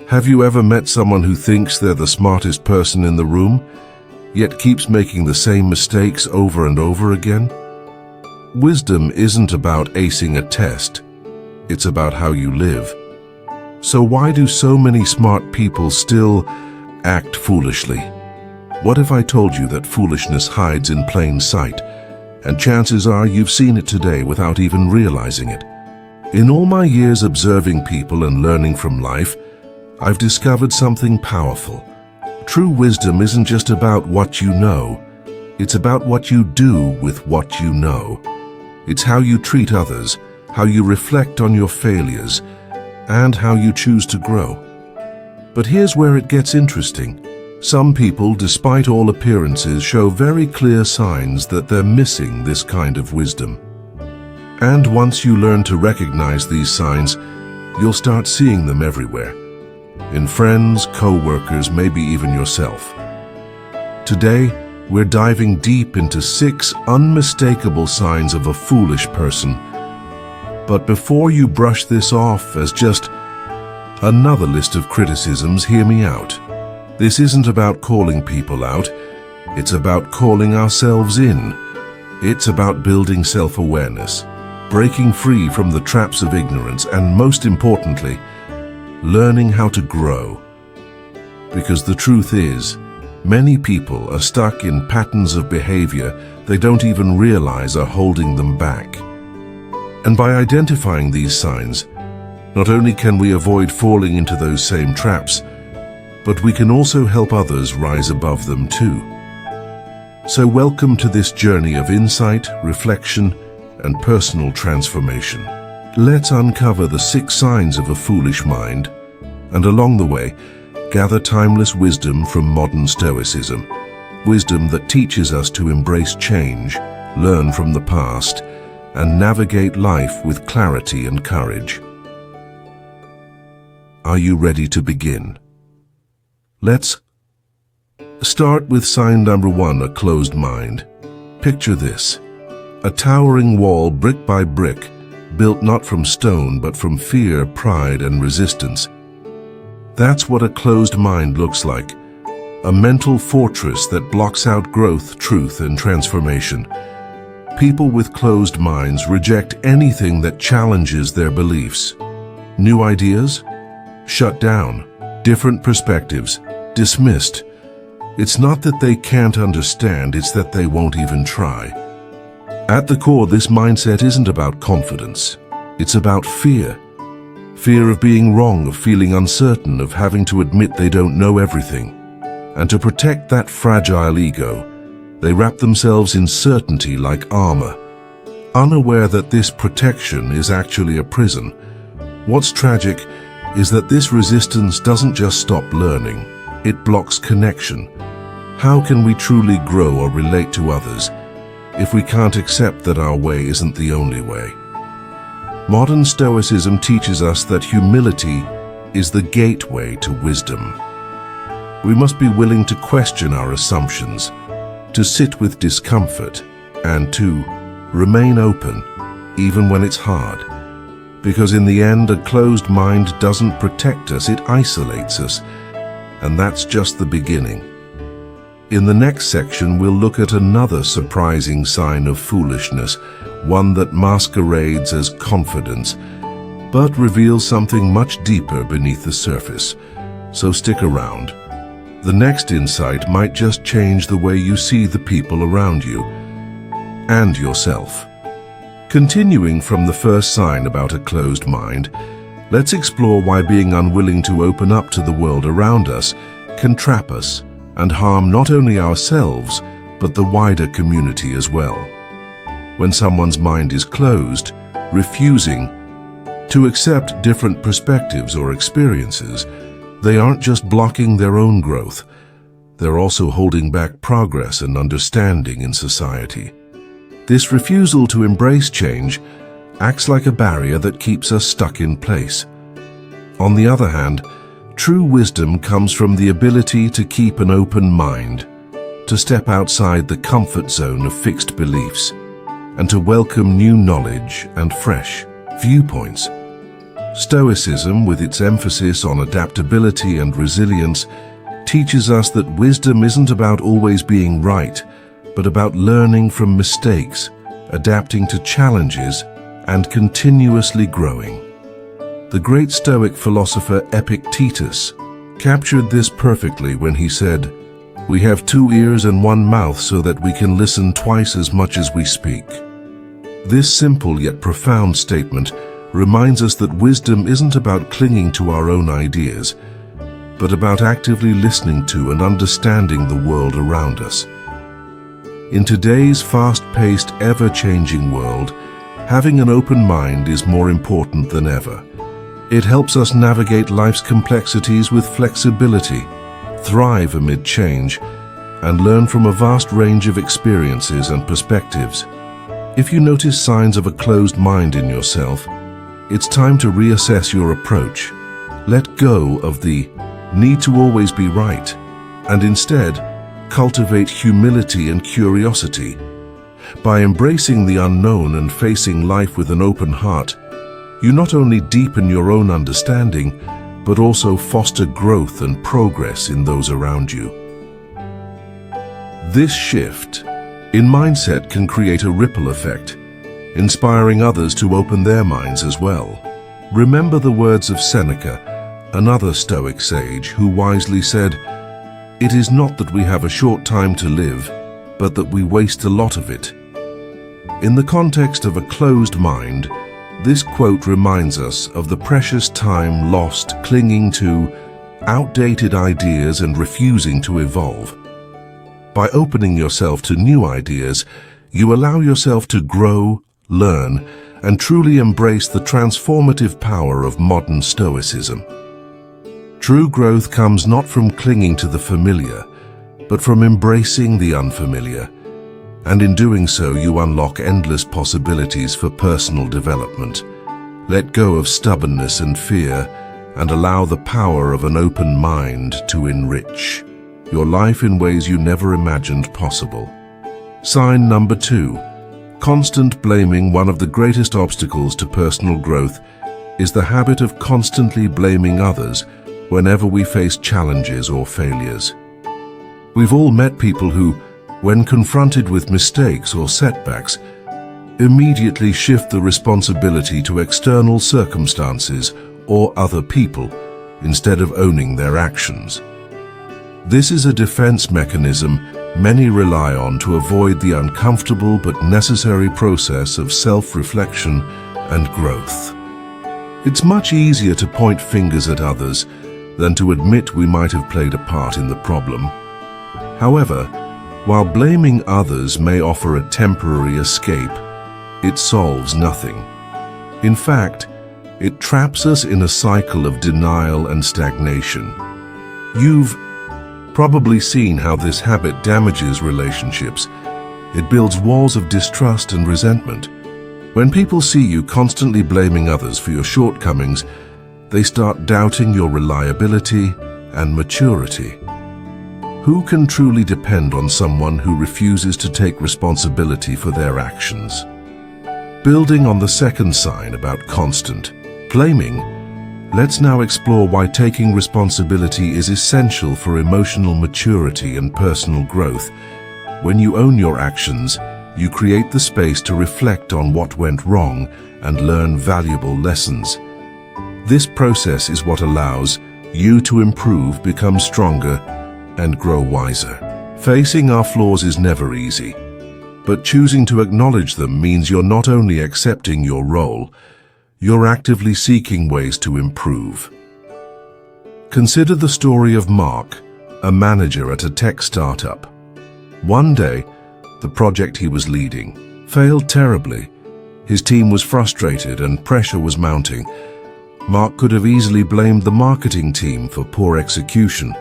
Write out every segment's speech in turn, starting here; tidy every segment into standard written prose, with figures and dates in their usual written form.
Have you ever met someone who thinks they're the smartest person in the room, yet keeps making the same mistakes over and over again? Wisdom isn't about acing a test. It's about how you live. So why do so many smart people still act foolishly? What if I told you that foolishness hides in plain sight, and chances are you've seen it today without even realizing it? In all my years observing people and learning from life, I've discovered something powerful. True wisdom isn't just about what you know. It's about what you do with what you know. It's how you treat others, how you reflect on your failures, and how you choose to grow. But here's where it gets interesting. Some people, despite all appearances, show very clear signs that they're missing this kind of wisdom. And once you learn to recognize these signs, you'll start seeing them everywhere. In friends, co-workers, maybe even yourself. Today, we're diving deep into 6 unmistakable signs of a foolish person. But before you brush this off as just another list of criticisms, hear me out. This isn't about calling people out. It's about calling ourselves in. It's about building self-awareness, breaking free from the traps of ignorance, and most importantly, learning how to grow. Because the truth is, many people are stuck in patterns of behavior they don't even realize are holding them back. And by identifying these signs, not only can we avoid falling into those same traps, but we can also help others rise above them too. So welcome to this journey of insight, reflection, and personal transformation. Let's uncover the 6 signs of a foolish mind, and along the way, gather timeless wisdom from modern Stoicism, wisdom that teaches us to embrace change, learn from the past, and navigate life with clarity and courage. Are you ready to begin? Let's start with sign number 1, a closed mind. Picture this: a towering wall, brick by brick, built not from stone but from fear, pride, and resistance. That's what a closed mind looks like, a mental fortress that blocks out growth, truth, and transformation. People with closed minds reject anything that challenges their beliefs. New ideas? Shut down. Different perspectives? Dismissed. It's not that they can't understand, it's that they won't even try. At the core, this mindset isn't about confidence. It's about fear. Fear of being wrong, of feeling uncertain, of having to admit they don't know everything. And to protect that fragile ego, they wrap themselves in certainty like armor, unaware that this protection is actually a prison. What's tragic is that this resistance doesn't just stop learning, it blocks connection. How can we truly grow or relate to others if we can't accept that our way isn't the only way? Modern Stoicism teaches us that humility is the gateway to wisdom. We must be willing to question our assumptions, to sit with discomfort, and to remain open, even when it's hard. Because in the end, a closed mind doesn't protect us, it isolates us. And that's just the beginning. In the next section, we'll look at another surprising sign of foolishness, one that masquerades as confidence, but reveals something much deeper beneath the surface. So stick around. The next insight might just change the way you see the people around you and yourself. Continuing from the first sign about a closed mind, let's explore why being unwilling to open up to the world around us can trap us and harm not only ourselves, but the wider community as well. When someone's mind is closed, refusing to accept different perspectives or experiences, they aren't just blocking their own growth, they're also holding back progress and understanding in society. This refusal to embrace change acts like a barrier that keeps us stuck in place. On the other hand, true wisdom comes from the ability to keep an open mind, to step outside the comfort zone of fixed beliefs, and to welcome new knowledge and fresh viewpoints. Stoicism, with its emphasis on adaptability and resilience, teaches us that wisdom isn't about always being right, but about learning from mistakes, adapting to challenges, and continuously growing. The great Stoic philosopher Epictetus captured this perfectly when he said, "We have 2 ears and 1 mouth so that we can listen twice as much as we speak." This simple yet profound statement reminds us that wisdom isn't about clinging to our own ideas, but about actively listening to and understanding the world around us. In today's fast-paced, ever-changing world, having an open mind is more important than ever. It helps us navigate life's complexities with flexibility, thrive amid change, and learn from a vast range of experiences and perspectives. If you notice signs of a closed mind in yourself, it's time to reassess your approach. Let go of the need to always be right, and instead cultivate humility and curiosity. By embracing the unknown and facing life with an open heart, you not only deepen your own understanding, but also foster growth and progress in those around you. This shift in mindset can create a ripple effect, inspiring others to open their minds as well. Remember the words of Seneca, another Stoic sage, who wisely said, "It is not that we have a short time to live, but that we waste a lot of it." In the context of a closed mind, this quote reminds us of the precious time lost clinging to outdated ideas and refusing to evolve. By opening yourself to new ideas, you allow yourself to grow, learn, and truly embrace the transformative power of modern Stoicism. True growth comes not from clinging to the familiar, but from embracing the unfamiliar. And in doing so, you unlock endless possibilities for personal development. Let go of stubbornness and fear, and allow the power of an open mind to enrich your life in ways you never imagined possible. Sign number 2. Constant blaming. One of the greatest obstacles to personal growth is the habit of constantly blaming others whenever we face challenges or failures. We've all met people who, when confronted with mistakes or setbacks, immediately shift the responsibility to external circumstances or other people instead of owning their actions. This is a defense mechanism many rely on to avoid the uncomfortable but necessary process of self-reflection and growth. It's much easier to point fingers at others than to admit we might have played a part in the problem. However, while blaming others may offer a temporary escape, it solves nothing. In fact, it traps us in a cycle of denial and stagnation. You've probably seen how this habit damages relationships. It builds walls of distrust and resentment. When people see you constantly blaming others for your shortcomings, they start doubting your reliability and maturity. Who can truly depend on someone who refuses to take responsibility for their actions? Building on the second sign about constant blaming, let's now explore why taking responsibility is essential for emotional maturity and personal growth. When you own your actions, you create the space to reflect on what went wrong and learn valuable lessons. This process is what allows you to improve, become stronger, and grow wiser. Facing our flaws is never easy, but choosing to acknowledge them means you're not only accepting your role, you're actively seeking ways to improve. Consider the story of Mark, a manager at a tech startup. One day, the project he was leading failed terribly. His team was frustrated and pressure was mounting. Mark could have easily blamed the marketing team for poor execution,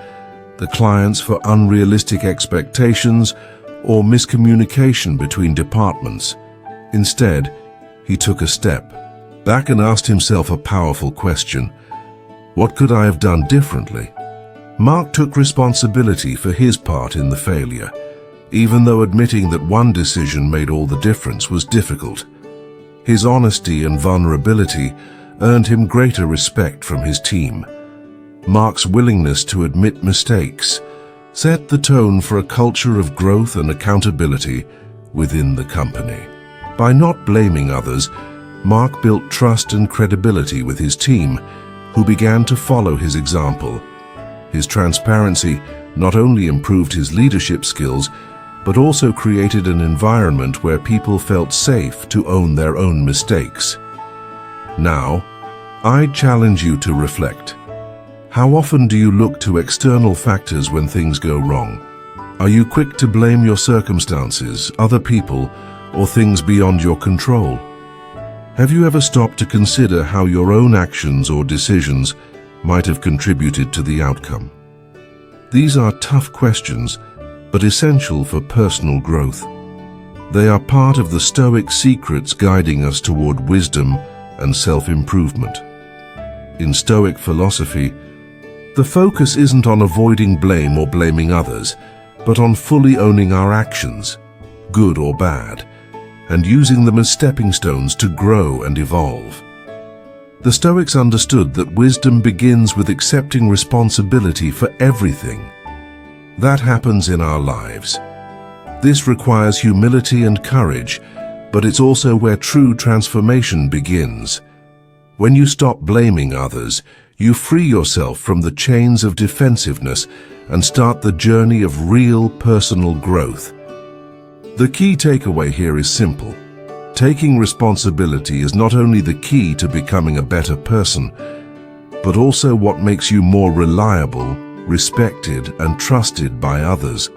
the clients for unrealistic expectations, or miscommunication between departments. Instead, he took a step back and asked himself a powerful question: what could I have done differently? Mark took responsibility for his part in the failure, even though admitting that one decision made all the difference was difficult. His honesty and vulnerability earned him greater respect from his team. Mark's willingness to admit mistakes set the tone for a culture of growth and accountability within the company. By not blaming others, Mark built trust and credibility with his team, who began to follow his example. His transparency not only improved his leadership skills, but also created an environment where people felt safe to own their own mistakes. Now, I challenge you to reflect. How often do you look to external factors when things go wrong? Are you quick to blame your circumstances, other people, or things beyond your control? Have you ever stopped to consider how your own actions or decisions might have contributed to the outcome? These are tough questions, but essential for personal growth. They are part of the Stoic secrets guiding us toward wisdom and self-improvement. In Stoic philosophy, the focus isn't on avoiding blame or blaming others, but on fully owning our actions, good or bad, and using them as stepping stones to grow and evolve. The Stoics understood that wisdom begins with accepting responsibility for everything that happens in our lives. This requires humility and courage, but it's also where true transformation begins. When you stop blaming others, you free yourself from the chains of defensiveness and start the journey of real personal growth. The key takeaway here is simple. Taking responsibility is not only the key to becoming a better person, but also what makes you more reliable, respected, and trusted by others.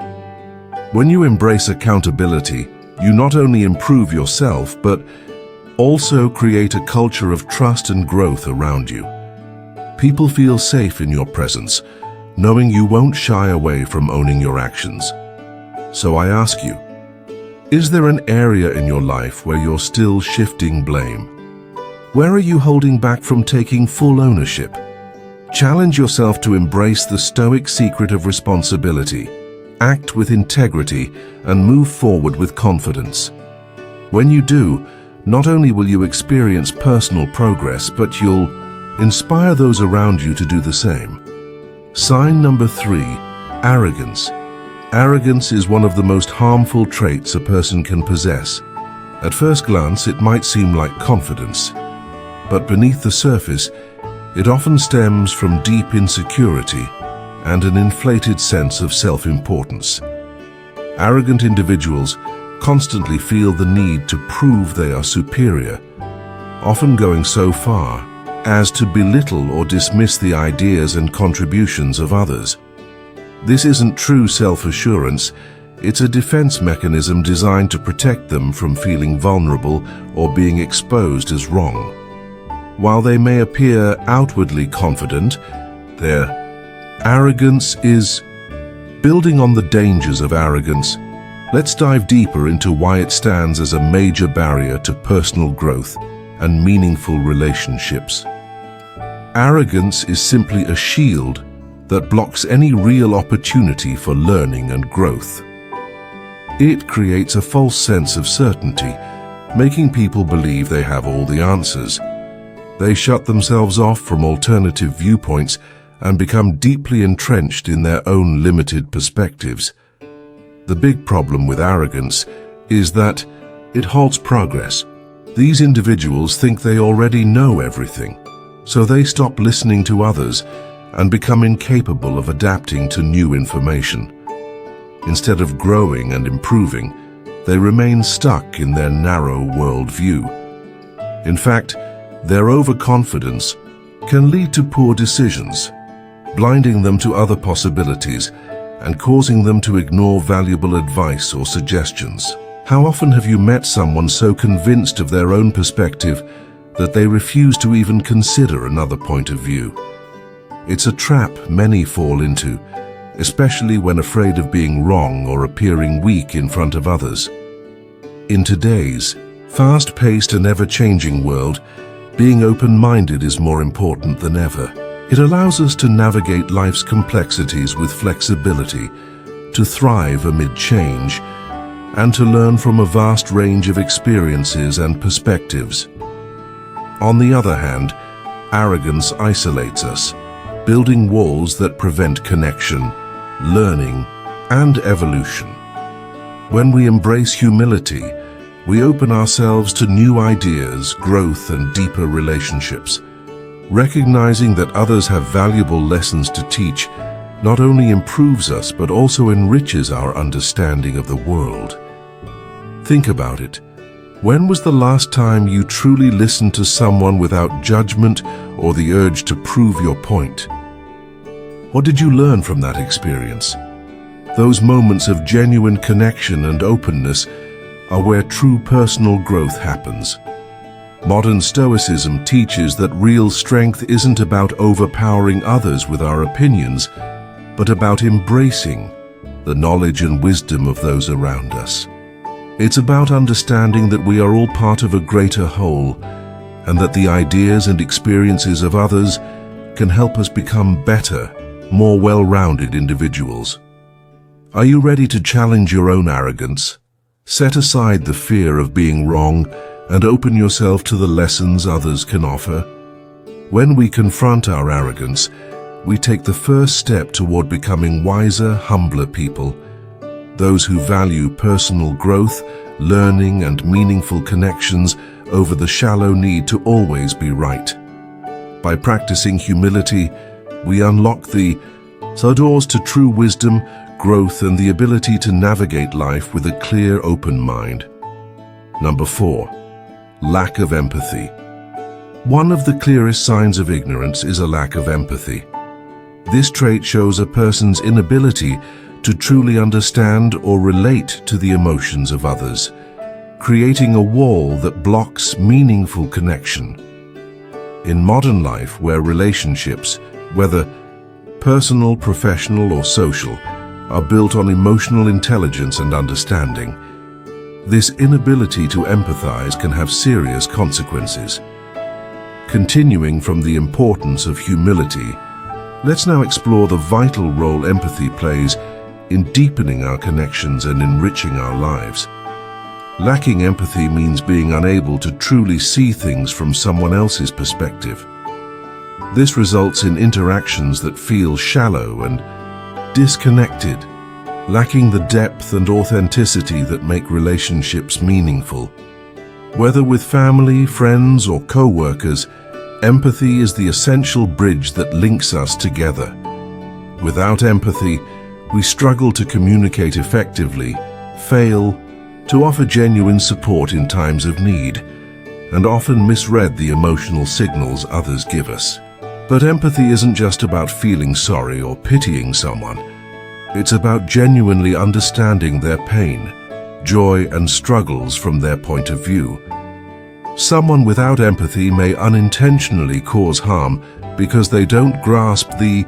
When you embrace accountability, you not only improve yourself, but also create a culture of trust and growth around you. People feel safe in your presence, knowing you won't shy away from owning your actions. So I ask you, is there an area in your life where you're still shifting blame? Where are you holding back from taking full ownership? Challenge yourself to embrace the Stoic secret of responsibility, act with integrity, and move forward with confidence. When you do, not only will you experience personal progress, but you'll inspire those around you to do the same. Sign number 3, arrogance. Arrogance is one of the most harmful traits a person can possess. At first glance, it might seem like confidence, but beneath the surface, it often stems from deep insecurity and an inflated sense of self-importance. Arrogant individuals constantly feel the need to prove they are superior, often going so far as to belittle or dismiss the ideas and contributions of others. This isn't true self-assurance, it's a defense mechanism designed to protect them from feeling vulnerable or being exposed as wrong. While they may appear outwardly confident, their arrogance is building on the dangers of arrogance. Let's dive deeper into why it stands as a major barrier to personal growth and meaningful relationships. Arrogance is simply a shield that blocks any real opportunity for learning and growth. It creates a false sense of certainty, making people believe they have all the answers. They shut themselves off from alternative viewpoints and become deeply entrenched in their own limited perspectives. The big problem with arrogance is that it halts progress. These individuals think they already know everything, so they stop listening to others and become incapable of adapting to new information. Instead of growing and improving, they remain stuck in their narrow worldview. In fact, their overconfidence can lead to poor decisions, blinding them to other possibilities and causing them to ignore valuable advice or suggestions. How often have you met someone so convinced of their own perspective that they refuse to even consider another point of view? It's a trap many fall into, especially when afraid of being wrong or appearing weak in front of others. In today's fast-paced and ever-changing world, being open-minded is more important than ever. It allows us to navigate life's complexities with flexibility, to thrive amid change, and to learn from a vast range of experiences and perspectives. On the other hand, arrogance isolates us, building walls that prevent connection, learning, and evolution. When we embrace humility, we open ourselves to new ideas, growth, and deeper relationships. Recognizing that others have valuable lessons to teach not only improves us but also enriches our understanding of the world. Think about it. When was the last time you truly listened to someone without judgment or the urge to prove your point? What did you learn from that experience? Those moments of genuine connection and openness are where true personal growth happens. Modern Stoicism teaches that real strength isn't about overpowering others with our opinions, but about embracing the knowledge and wisdom of those around us. It's about understanding that we are all part of a greater whole, and that the ideas and experiences of others can help us become better, more well-rounded individuals. Are you ready to challenge your own arrogance? Set aside the fear of being wrong and open yourself to the lessons others can offer. When we confront our arrogance, we take the first step toward becoming wiser, humbler people, those who value personal growth, learning, and meaningful connections over the shallow need to always be right. By practicing humility, we unlock the doors to true wisdom, growth, and the ability to navigate life with a clear, open mind. Number 4. Lack of empathy. One of the clearest signs of ignorance is a lack of empathy. This trait shows a person's inability to truly understand or relate to the emotions of others, creating a wall that blocks meaningful connection. In modern life, where relationships, whether personal, professional, or social, are built on emotional intelligence and understanding, this inability to empathize can have serious consequences. Continuing from the importance of humility, let's now explore the vital role empathy plays in deepening our connections and enriching our lives. Lacking empathy means being unable to truly see things from someone else's perspective. This results in interactions that feel shallow and disconnected, lacking the depth and authenticity that make relationships meaningful. Whether with family, friends, or co-workers, empathy is the essential bridge that links us together. Without empathy, we struggle to communicate effectively, fail to offer genuine support in times of need, and often misread the emotional signals others give us. But empathy isn't just about feeling sorry or pitying someone. It's about genuinely understanding their pain, joy, and struggles from their point of view. Someone without empathy may unintentionally cause harm because they don't grasp the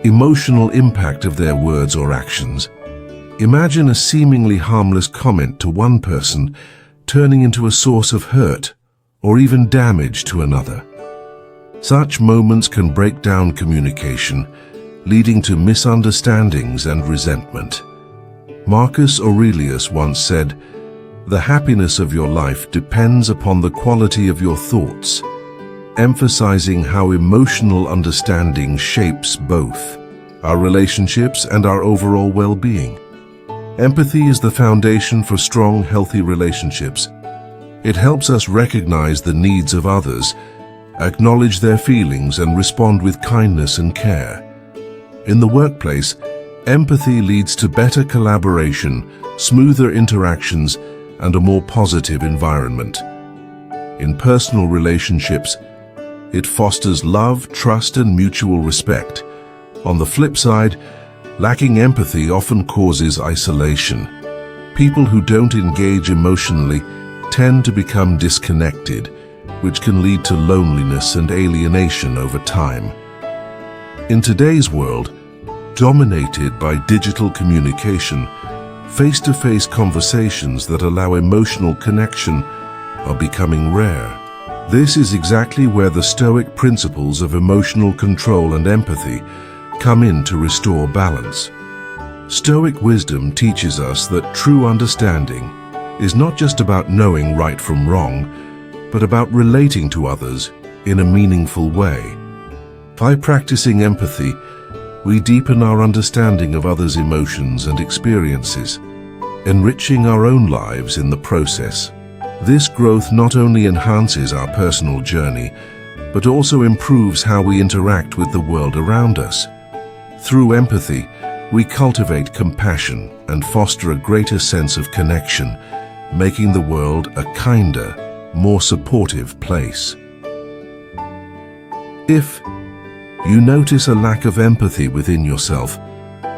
emotional impact of their words or actions. Imagine a seemingly harmless comment to one person turning into a source of hurt or even damage to another. Such moments can break down communication, leading to misunderstandings and resentment. Marcus Aurelius once said, "The happiness of your life depends upon the quality of your thoughts," emphasizing how emotional understanding shapes both our relationships and our overall well-being. Empathy is the foundation for strong, healthy relationships. It helps us recognize the needs of others, acknowledge their feelings, and respond with kindness and care. In the workplace, empathy leads to better collaboration, smoother interactions, and a more positive environment. In personal relationships, it fosters love, trust, and mutual respect. On the flip side, lacking empathy often causes isolation. People who don't engage emotionally tend to become disconnected, which can lead to loneliness and alienation over time. In today's world, dominated by digital communication, face-to-face conversations that allow emotional connection are becoming rare. This is exactly where the Stoic principles of emotional control and empathy come in to restore balance. Stoic wisdom teaches us that true understanding is not just about knowing right from wrong, but about relating to others in a meaningful way. By practicing empathy, we deepen our understanding of others' emotions and experiences, enriching our own lives in the process. This growth not only enhances our personal journey, but also improves how we interact with the world around us. Through empathy, we cultivate compassion and foster a greater sense of connection, making the world a kinder, more supportive place. If you notice a lack of empathy within yourself,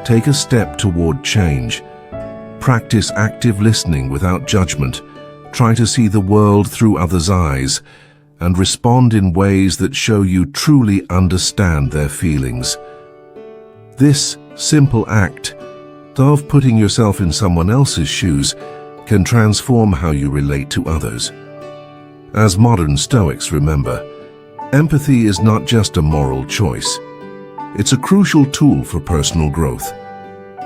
take a step toward change. Practice active listening without judgment. Try to see the world through others' eyes and respond in ways that show you truly understand their feelings. This simple act of putting yourself in someone else's shoes can transform how you relate to others. As modern Stoics remember, empathy is not just a moral choice. It's a crucial tool for personal growth.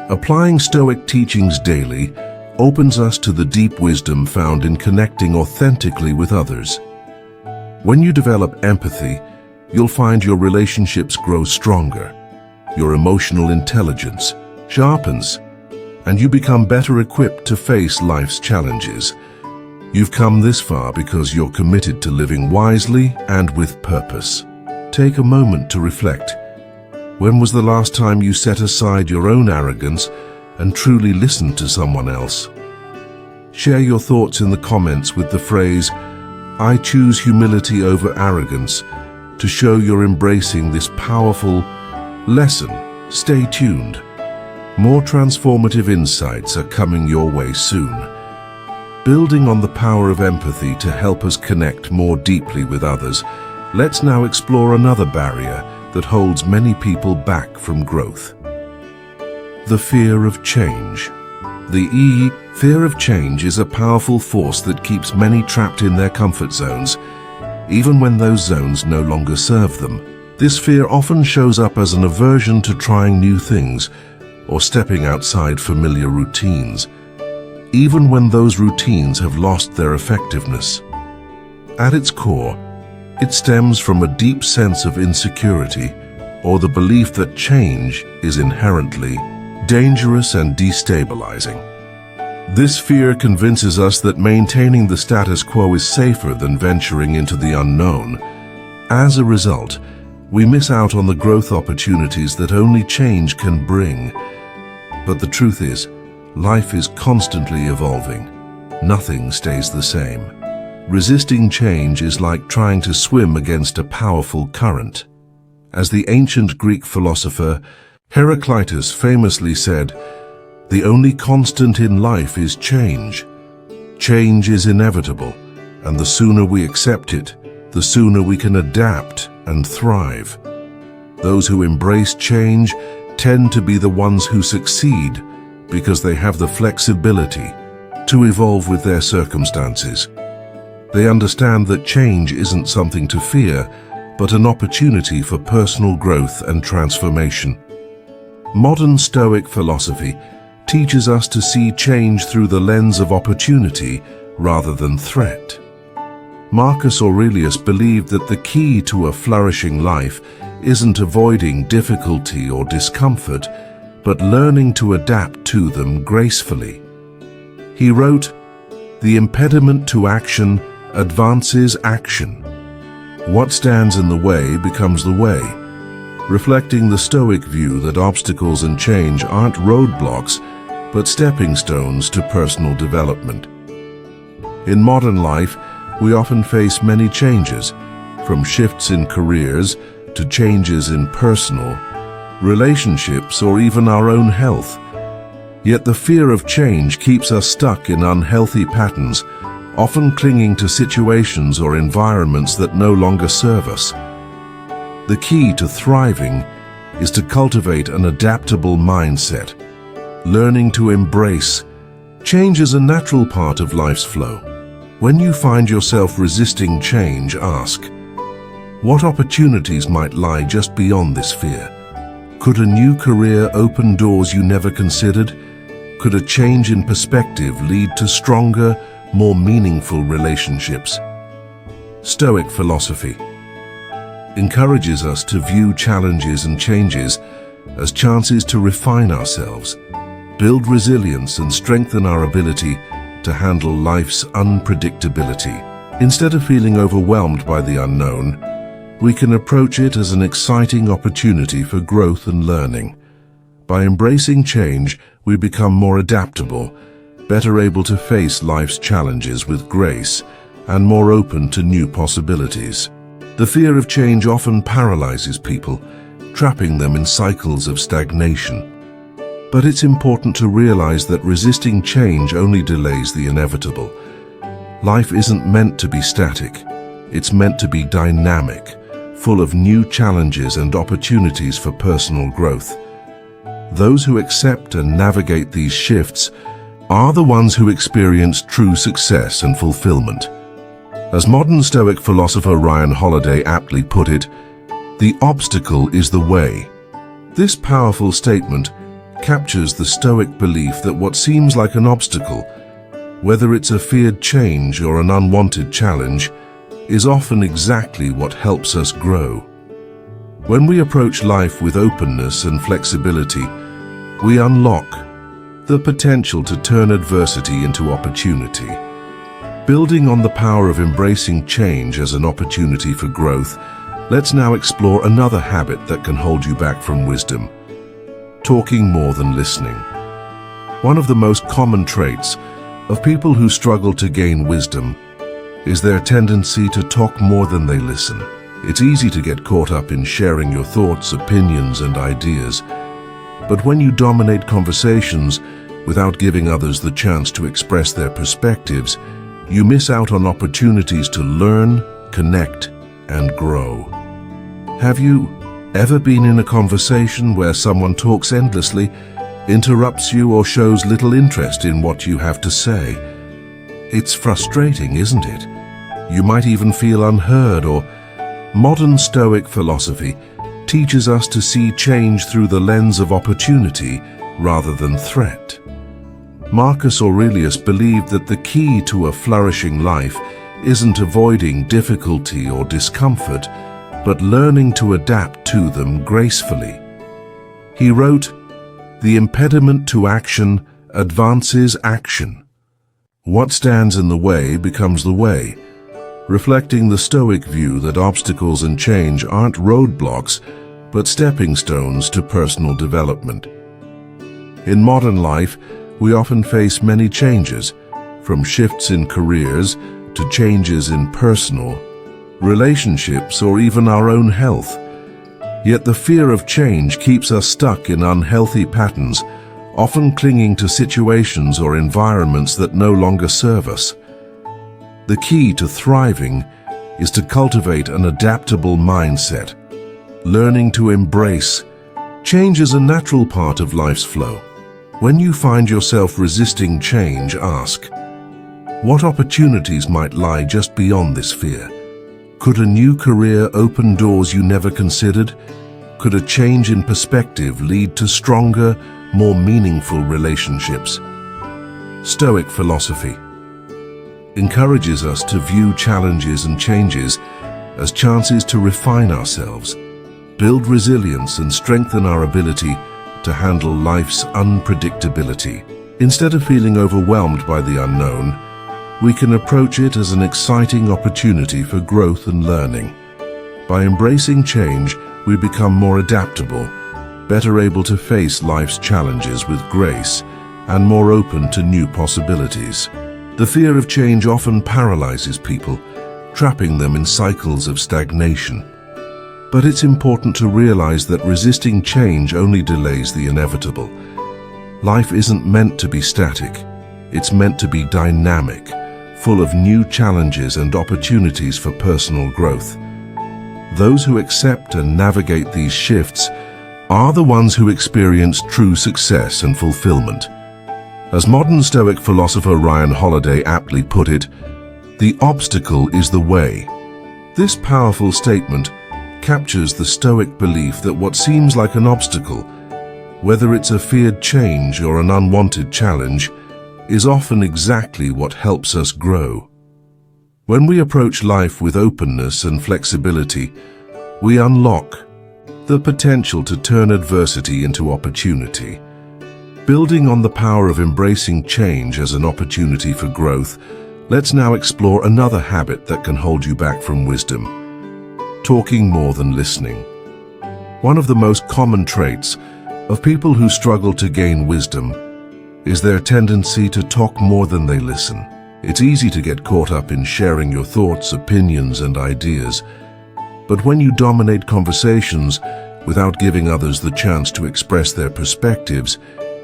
Applying Stoic teachings daily opens us to the deep wisdom found in connecting authentically with others. When you develop empathy, you'll find your relationships grow stronger, your emotional intelligence sharpens, and you become better equipped to face life's challenges. You've come this far because you're committed to living wisely and with purpose. Take a moment to reflect. When was the last time you set aside your own arrogance and truly listened to someone else? Share your thoughts in the comments with the phrase, "I choose humility over arrogance," to show you're embracing this powerful lesson. Stay tuned. More transformative insights are coming your way soon. Building on the power of empathy to help us connect more deeply with others, let's now explore another barrier that holds many people back from growth. The fear of change. The fear of change is a powerful force that keeps many trapped in their comfort zones, even when those zones no longer serve them. This fear often shows up as an aversion to trying new things or stepping outside familiar routines, even when those routines have lost their effectiveness. At its core, it stems from a deep sense of insecurity or the belief that change is inherently dangerous and destabilizing. This fear convinces us that maintaining the status quo is safer than venturing into the unknown. As a result, we miss out on the growth opportunities that only change can bring. But the truth is, life is constantly evolving. Nothing stays the same. Resisting change is like trying to swim against a powerful current. As the ancient Greek philosopher Heraclitus famously said, "The only constant in life is change. Change is inevitable, and the sooner we accept it, the sooner we can adapt and thrive." Those who embrace change tend to be the ones who succeed because they have the flexibility to evolve with their circumstances. They understand that change isn't something to fear, but an opportunity for personal growth and transformation. Modern Stoic philosophy teaches us to see change through the lens of opportunity rather than threat. Marcus Aurelius believed that the key to a flourishing life isn't avoiding difficulty or discomfort, but learning to adapt to them gracefully. He wrote, "The impediment to action advances action. What stands in the way becomes the way," reflecting the Stoic view that obstacles and change aren't roadblocks, but stepping stones to personal development. In modern life, we often face many changes, from shifts in careers to changes in personal relationships or even our own health. Yet the fear of change keeps us stuck in unhealthy patterns, often clinging to situations or environments that no longer serve us. The key to thriving is to cultivate an adaptable mindset, learning to embrace change as a natural part of life's flow. When you find yourself resisting change, ask, what opportunities might lie just beyond this fear? Could a new career open doors you never considered? Could a change in perspective lead to stronger, more meaningful relationships? Stoic philosophy. encourages us to view challenges and changes as chances to refine ourselves, build resilience and strengthen our ability to handle life's unpredictability. Instead of feeling overwhelmed by the unknown, we can approach it as an exciting opportunity for growth and learning. By embracing change, we become more adaptable, better able to face life's challenges with grace, and more open to new possibilities. The fear of change often paralyzes people, trapping them in cycles of stagnation. But it's important to realize that resisting change only delays the inevitable. Life isn't meant to be static. It's meant to be dynamic, full of new challenges and opportunities for personal growth. Those who accept and navigate these shifts are the ones who experience true success and fulfillment. As modern Stoic philosopher Ryan Holiday aptly put it, "The obstacle is the way." This powerful statement captures the Stoic belief that what seems like an obstacle, whether it's a feared change or an unwanted challenge, is often exactly what helps us grow. When we approach life with openness and flexibility, we unlock the potential to turn adversity into opportunity. Building on the power of embracing change as an opportunity for growth, let's now explore another habit that can hold you back from wisdom: talking more than listening. One of the most common traits of people who struggle to gain wisdom is their tendency to talk more than they listen. It's easy to get caught up in sharing your thoughts, opinions, and ideas, but when you dominate conversations without giving others the chance to express their perspectives, you miss out on opportunities to learn, connect, and grow. Have you ever been in a conversation where someone talks endlessly, interrupts you, or shows little interest in what you have to say? It's frustrating, isn't it? You might even feel unheard. Or modern Stoic philosophy teaches us to see change through the lens of opportunity rather than threat. Marcus Aurelius believed that the key to a flourishing life isn't avoiding difficulty or discomfort, but learning to adapt to them gracefully. He wrote, "The impediment to action advances action. What stands in the way becomes the way," reflecting the Stoic view that obstacles and change aren't roadblocks, but stepping stones to personal development. In modern life, we often face many changes, from shifts in careers to changes in personal relationships or even our own health. Yet the fear of change keeps us stuck in unhealthy patterns, often clinging to situations or environments that no longer serve us. The key to thriving is to cultivate an adaptable mindset, learning to embrace change as a natural part of life's flow. When you find yourself resisting change, ask, what opportunities might lie just beyond this fear? Could a new career open doors you never considered? Could a change in perspective lead to stronger, more meaningful relationships? Stoic philosophy encourages us to view challenges and changes as chances to refine ourselves, build resilience, and strengthen our ability to handle life's unpredictability. Instead of feeling overwhelmed by the unknown, we can approach it as an exciting opportunity for growth and learning. By embracing change, we become more adaptable, better able to face life's challenges with grace, and more open to new possibilities. The fear of change often paralyzes people, trapping them in cycles of stagnation. But it's important to realize that resisting change only delays the inevitable. Life isn't meant to be static. It's meant to be dynamic, full of new challenges and opportunities for personal growth. Those who accept and navigate these shifts are the ones who experience true success and fulfillment. As modern Stoic philosopher Ryan Holiday aptly put it, "The obstacle is the way." This powerful statement captures the Stoic belief that what seems like an obstacle, whether it's a feared change or an unwanted challenge, is often exactly what helps us grow. When we approach life with openness and flexibility, we unlock the potential to turn adversity into opportunity. Building on the power of embracing change as an opportunity for growth, let's now explore another habit that can hold you back from wisdom: talking more than listening. One of the most common traits of people who struggle to gain wisdom is their tendency to talk more than they listen. It's easy to get caught up in sharing your thoughts, opinions, and ideas, but when you dominate conversations without giving others the chance to express their perspectives,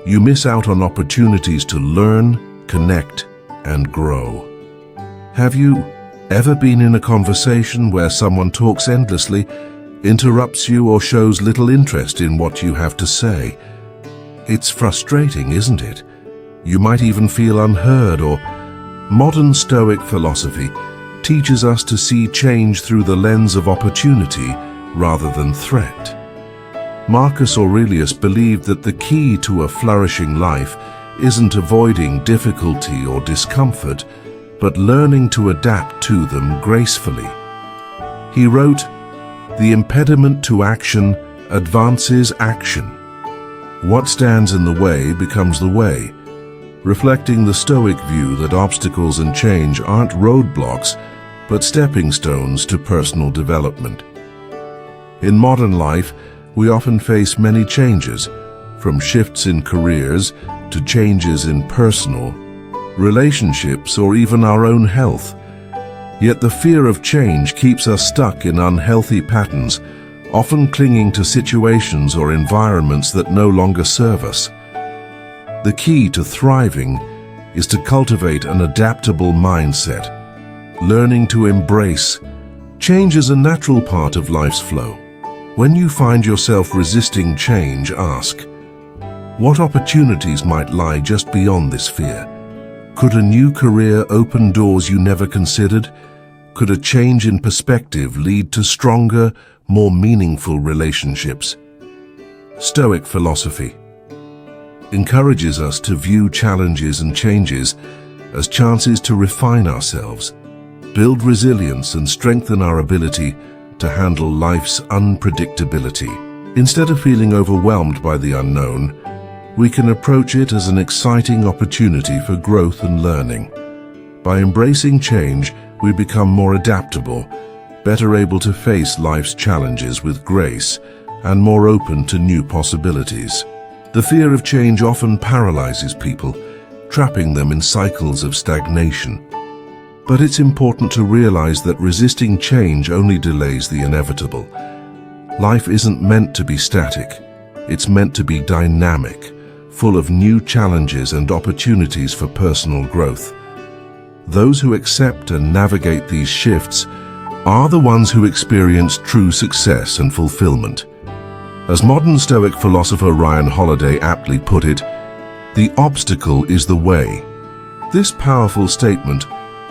you miss out on opportunities to learn, connect, and grow. Have you ever been in a conversation where someone talks endlessly, interrupts you, or shows little interest in what you have to say? It's frustrating, isn't it? You might even feel unheard. Or modern Stoic philosophy teaches us to see change through the lens of opportunity rather than threat. Marcus Aurelius believed that the key to a flourishing life isn't avoiding difficulty or discomfort, but learning to adapt to them gracefully. He wrote, "The impediment to action advances action. What stands in the way becomes the way," reflecting the Stoic view that obstacles and change aren't roadblocks, but stepping stones to personal development. In modern life, we often face many changes, from shifts in careers to changes in personal relationships or even our own health. Yet the fear of change keeps us stuck in unhealthy patterns, often clinging to situations or environments that no longer serve us. The key to thriving is to cultivate an adaptable mindset, learning to embrace change as a natural part of life's flow. When you find yourself resisting change, ask, what opportunities might lie just beyond this fear? Could a new career open doors you never considered? Could a change in perspective lead to stronger, more meaningful relationships? Stoic philosophy encourages us to view challenges and changes as chances to refine ourselves, build resilience, and strengthen our ability to handle life's unpredictability. Instead of feeling overwhelmed by the unknown, we can approach it as an exciting opportunity for growth and learning. By embracing change, we become more adaptable, better able to face life's challenges with grace, and more open to new possibilities. The fear of change often paralyzes people, trapping them in cycles of stagnation. But it's important to realize that resisting change only delays the inevitable. Life isn't meant to be static. It's meant to be dynamic, full of new challenges and opportunities for personal growth. Those who accept and navigate these shifts are the ones who experience true success and fulfillment. As modern Stoic philosopher Ryan Holiday aptly put it, "The obstacle is the way." This powerful statement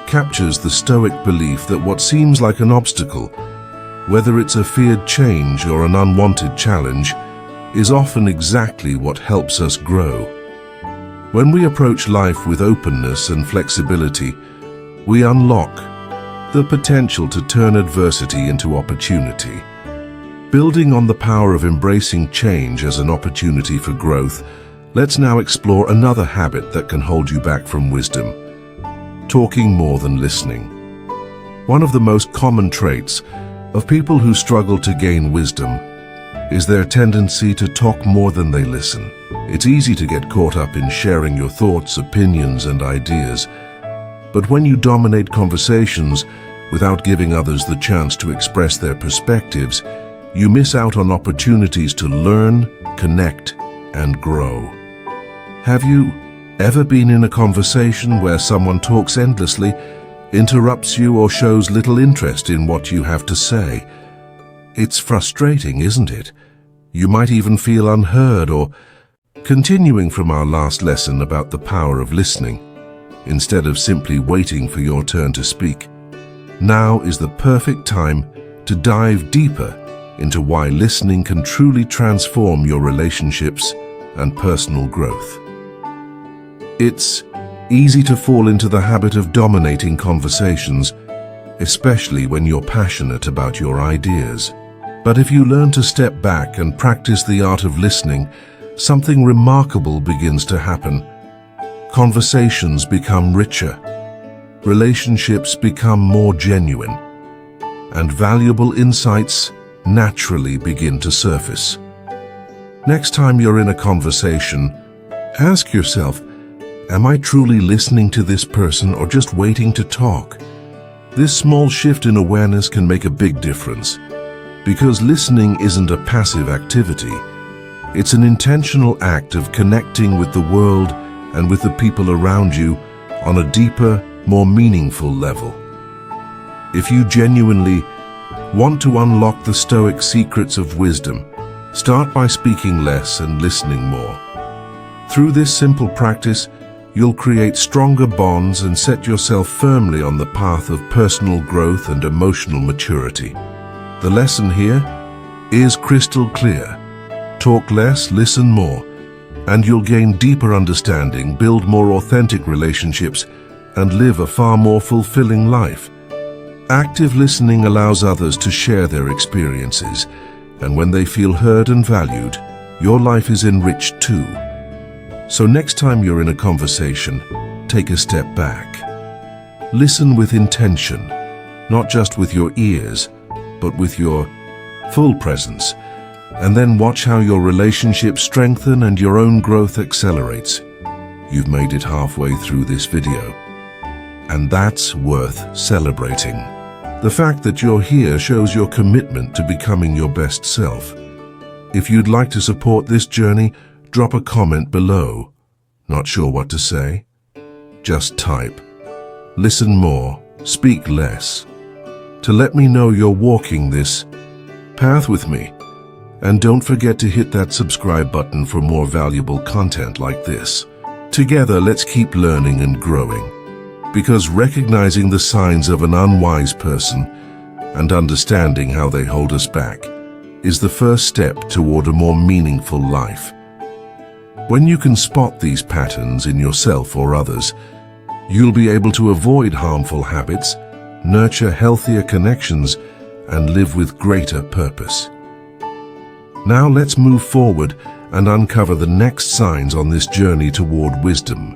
captures the Stoic belief that what seems like an obstacle, whether it's a feared change or an unwanted challenge, is often exactly what helps us grow. When we approach life with openness and flexibility, we unlock the potential to turn adversity into opportunity. Building on the power of embracing change as an opportunity for growth, let's now explore another habit that can hold you back from wisdom: talking more than listening. One of the most common traits of people who struggle to gain wisdom is their tendency to talk more than they listen. It's easy to get caught up in sharing your thoughts, opinions, and ideas, but when you dominate conversations without giving others the chance to express their perspectives, you miss out on opportunities to learn, connect, and grow. Have you ever been in a conversation where someone talks endlessly, interrupts you, or shows little interest in what you have to say? It's frustrating, isn't it? You might even feel unheard. Or continuing from our last lesson about the power of listening, instead of simply waiting for your turn to speak, now is the perfect time to dive deeper into why listening can truly transform your relationships and personal growth. It's easy to fall into the habit of dominating conversations, especially when you're passionate about your ideas. But if you learn to step back and practice the art of listening, something remarkable begins to happen. Conversations become richer, relationships become more genuine, and valuable insights naturally begin to surface. Next time you're in a conversation, ask yourself, am I truly listening to this person or just waiting to talk? This small shift in awareness can make a big difference, because listening isn't a passive activity. It's an intentional act of connecting with the world and with the people around you on a deeper, more meaningful level. If you genuinely want to unlock the Stoic secrets of wisdom, start by speaking less and listening more. Through this simple practice, you'll create stronger bonds and set yourself firmly on the path of personal growth and emotional maturity. The lesson here is crystal clear. Talk less, listen more, and you'll gain deeper understanding, build more authentic relationships, and live a far more fulfilling life. Active listening allows others to share their experiences, and when they feel heard and valued, your life is enriched too. So next time you're in a conversation, take a step back. Listen with intention, not just with your ears, but with your full presence, and then watch how your relationships strengthen and your own growth accelerates. You've made it halfway through this video, and that's worth celebrating. The fact that you're here shows your commitment to becoming your best self. If you'd like to support this journey, drop a comment below. Not sure what to say? Just type, "Listen more, speak less," to let me know you're walking this path with me. And don't forget to hit that subscribe button for more valuable content like this. Together, let's keep learning and growing, because recognizing the signs of an unwise person and understanding how they hold us back is the first step toward a more meaningful life. When you can spot these patterns in yourself or others, you'll be able to avoid harmful habits, nurture healthier connections, and live with greater purpose. Now let's move forward and uncover the next signs on this journey toward wisdom.